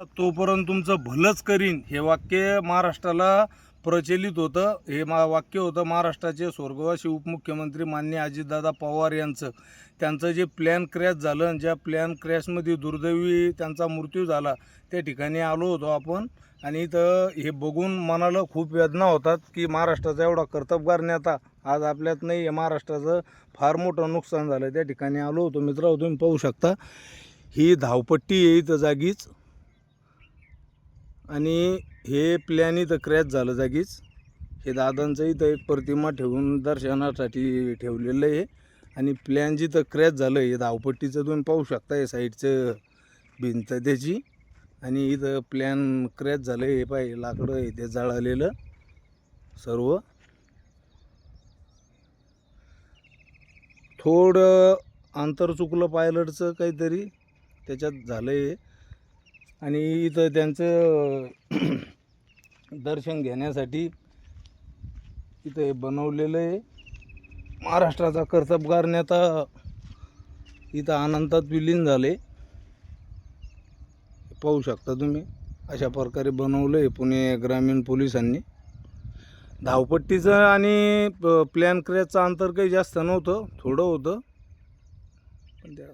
तोपर्यंत तुमचं भलंच करीन हे वाक्य महाराष्ट्राला प्रचलित होतं. हे वाक्य होतं महाराष्ट्राचे स्वर्गवासी उपमुख्यमंत्री माननीय अजितदादा पवार यांचं. त्यांचं जे प्लॅन क्रॅश झालं आणि ज्या प्लॅन क्रॅशमध्ये दुर्दैवी त्यांचा मृत्यू झाला त्या ठिकाणी आलो होतो आपण. आणि इथं हे बघून मनाला खूप वेदना होतात की महाराष्ट्राचा एवढा कर्तबगार नेता आज आपल्यात नाही आहे. महाराष्ट्राचं फार मोठं नुकसान झालं. त्या ठिकाणी आलो होतो मित्र. तुम्ही पाहू शकता ही धावपट्टी आहे इथं जागीच. आणि हे प्लॅन इथं क्रॅश झालं जागीच. हे दादांचं इथं एक प्रतिमा ठेवून दर्शनासाठी ठेवलेलं आहे. आणि प्लॅन जिथं क्रॅश झालं हे धावपट्टीचं तुम्ही पाहू शकता. हे साईडचं भिंत त्याची. आणि इथं प्लॅन क्रॅश झालं. हे पाहिजे लाकडं आहे ते जळालेलं सर्व. थोडं अंतर चुकलं पायलटचं काहीतरी त्याच्यात झालं आहे. आणि इथं त्यांचं दर्शन घेण्यासाठी इथं हे बनवलेलं आहे. महाराष्ट्राचा कर्तबगार नेता इथं अनंतात विलीन झाले. पाहू शकता तुम्ही अशा प्रकारे बनवलं आहे पुणे ग्रामीण पोलिसांनी. धावपट्टीचं आणि प्लॅन क्रॅशचं अंतर काही जास्त नव्हतं, थोडं होतं. पण त्या